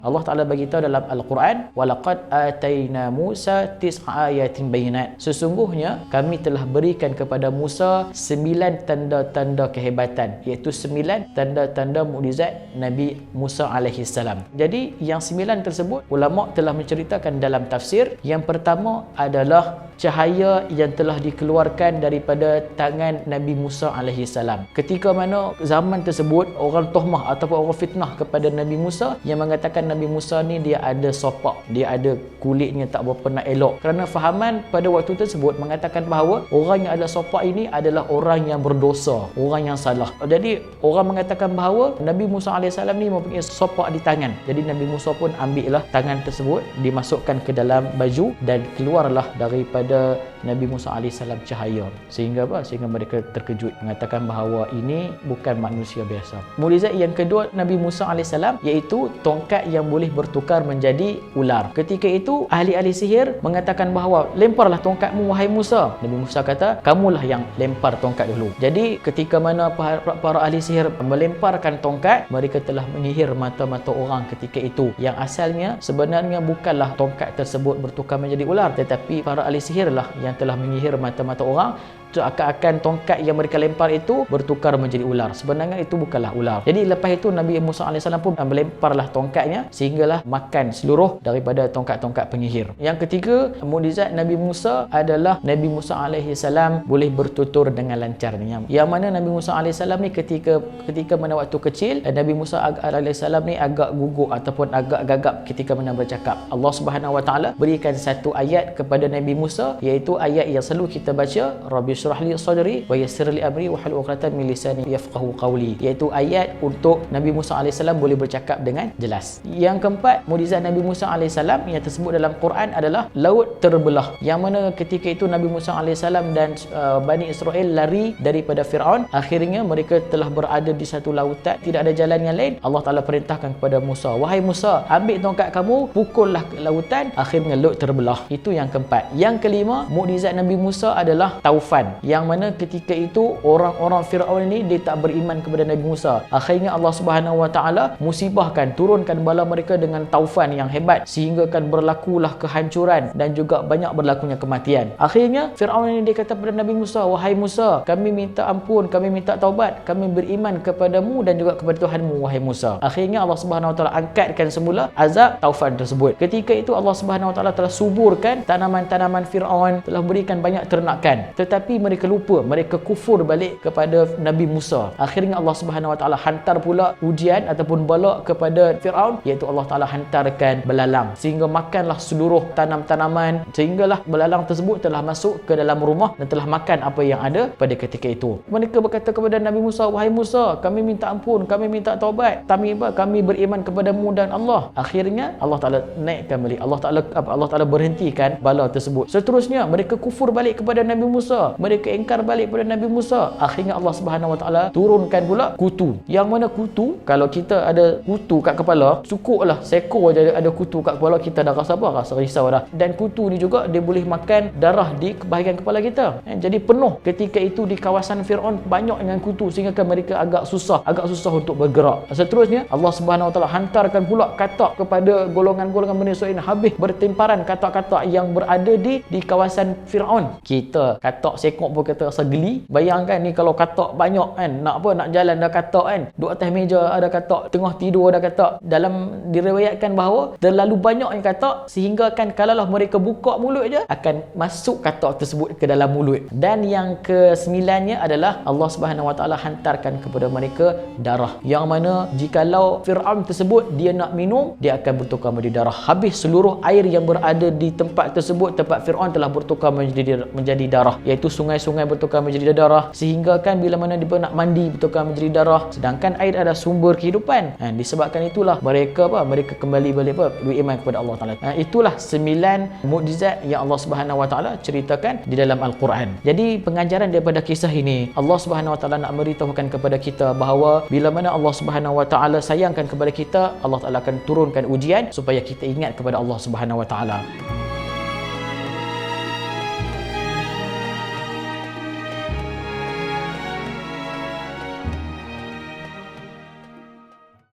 Allah Ta'ala bagi tahu dalam Al-Quran, walaqad atayna Musa tis'a ayatin bayinat. Sesungguhnya kami telah berikan kepada Musa 9 tanda-tanda kehebatan, iaitu 9 tanda-tanda mukjizat Nabi Musa alaihi salam. Jadi yang 9 tersebut ulama telah menceritakan dalam tafsir. Yang pertama adalah cahaya yang telah dikeluarkan daripada tangan Nabi Musa alaihi salam. Ketika mana zaman tersebut orang tuhmah ataupun orang fitnah kepada Nabi Musa yang mengatakan Nabi Musa ni dia ada sopak, dia ada kulitnya tak berapa nak elok. Kerana fahaman pada waktu tersebut mengatakan bahawa orang yang ada sopak ini adalah orang yang berdosa, orang yang salah. Jadi orang mengatakan bahawa Nabi Musa alaihi salam ni mempunyai sopak di tangan. Jadi Nabi Musa pun ambillah tangan tersebut, dimasukkan ke dalam baju dan keluarlah daripada Nabi Musa AS cahaya. Sehingga apa? Sehingga mereka terkejut, mengatakan bahawa ini bukan manusia biasa. Mukjizat yang kedua Nabi Musa AS iaitu tongkat yang boleh bertukar menjadi ular. Ketika itu ahli-ahli sihir mengatakan bahawa lemparlah tongkatmu wahai Musa. Nabi Musa kata, kamulah yang lempar tongkat dulu. Jadi ketika mana para ahli sihir melemparkan tongkat, mereka telah menyihir mata-mata orang ketika itu. Yang asalnya sebenarnya bukanlah tongkat tersebut bertukar menjadi ular, tetapi para ahli sihir lah yang telah menyihir mata-mata orang. Seakan-akan tongkat yang mereka lempar itu bertukar menjadi ular. Sebenarnya itu bukanlah ular. Jadi lepas itu Nabi Musa AS pun melemparlah tongkatnya sehinggalah makan seluruh daripada tongkat-tongkat penyihir. Yang ketiga, mukjizat Nabi Musa adalah Nabi Musa AS boleh bertutur dengan lancarnya. Yang mana Nabi Musa AS ni ketika mana waktu kecil, Nabi Musa AS ni agak gugup ataupun agak gagap ketika mana bercakap. Allah Subhanahu Wa Taala berikan satu ayat kepada Nabi Musa, iaitu ayat yang selalu kita baca, Rabbi syrah li sadri wa yassir li amri wa hlul 'uqdatam min lisani yafqahu qawli, iaitu ayat untuk Nabi Musa AS boleh bercakap dengan jelas. Yang keempat, mukjizat Nabi Musa AS yang tersebut dalam Quran adalah laut terbelah, yang mana ketika itu Nabi Musa AS dan Bani Israel lari daripada Fir'aun. Akhirnya mereka telah berada di satu lautan, tidak ada jalan yang lain. Allah Ta'ala perintahkan kepada Musa, wahai Musa, ambil tongkat kamu, pukullah ke lautan. Akhirnya laut terbelah. Itu yang keempat. Yang kelima, mukjizat Nabi Musa adalah taufan, yang mana ketika itu orang-orang Fir'aun ini dia tak beriman kepada Nabi Musa. Akhirnya Allah Subhanahu Wa Taala musibahkan, turunkan bala mereka dengan taufan yang hebat, sehingga kan berlakulah kehancuran dan juga banyak berlakunya kematian. Akhirnya Fir'aun ini dia kata kepada Nabi Musa, wahai Musa, kami minta ampun, kami minta taubat, kami beriman kepadamu dan juga kepada Tuhanmu wahai Musa. Akhirnya Allah Subhanahu Wa Taala angkatkan semula azab taufan tersebut. Ketika itu Allah Subhanahu Wa Taala telah suburkan tanaman-tanaman Fir'aun, telah berikan banyak ternakan. Tetapi mereka lupa, mereka kufur balik kepada Nabi Musa. Akhirnya Allah Subhanahu Wa Taala hantar pula ujian ataupun bala kepada Fir'aun, iaitu Allah Taala hantarkan belalang, sehingga makanlah seluruh tanam-tanaman, sehinggalah belalang tersebut telah masuk ke dalam rumah dan telah makan apa yang ada pada ketika itu. Mereka berkata kepada Nabi Musa, wahai Musa, kami minta ampun, kami minta taubat, kami beriman kepadamu dan Allah. Akhirnya Allah Taala naikkan balik, Allah Taala berhentikan bala tersebut. Seterusnya mereka kufur balik kepada Nabi Musa, mereka ingkar balik kepada Nabi Musa. Akhirnya Allah Subhanahu Wa Taala turunkan pula kutu. Yang mana kutu, kalau kita ada kutu kat kepala, cukup lah seekor aja ada kutu kat kepala, kita dah rasa apa? Rasa risau dah. Dan kutu ni juga dia boleh makan darah di bahagian kepala kita. Jadi penuh ketika itu di kawasan Fir'aun banyak dengan kutu, sehingga mereka agak susah untuk bergerak. Seterusnya Allah Subhanahu Wa Taala hantarkan pula katak kepada golongan-golongan Bani Israil, habis bertemparan katak-katak yang berada di kawasan Fir'aun. Kita katak sekok pun kita rasa geli. Bayangkan ni kalau katak banyak kan, nak jalan dah katak kan, duduk atas meja ada katak, tengah tidur ada katak. Dalam diriwayatkan bahawa terlalu banyaknya katak sehingga kan kalaulah mereka buka mulut je akan masuk katak tersebut ke dalam mulut. Dan yang kesembilannya adalah Allah Subhanahu Wa Taala hantarkan kepada mereka darah, yang mana jikalau Fir'aun tersebut dia nak minum, dia akan bertukar menjadi darah. Habis seluruh air yang berada di tempat tersebut, tempat Fir'aun telah bertukar menjadi darah, iaitu sungai-sungai bertukar menjadi darah, sehingga kan bila mana dia nak mandi bertukar menjadi darah. Sedangkan air adalah sumber kehidupan. Disebabkan itulah mereka kembali balik beriman kepada Allah Taala. Itulah 9 mukjizat yang Allah Subhanahu Wa Taala ceritakan di dalam Al-Quran. Jadi pengajaran daripada kisah ini, Allah Subhanahu Wa Taala nak beritahukan kepada kita bahawa bila mana Allah Subhanahu Wa Taala sayangkan kepada kita, Allah Taala akan turunkan ujian supaya kita ingat kepada Allah Subhanahu Wa Taala.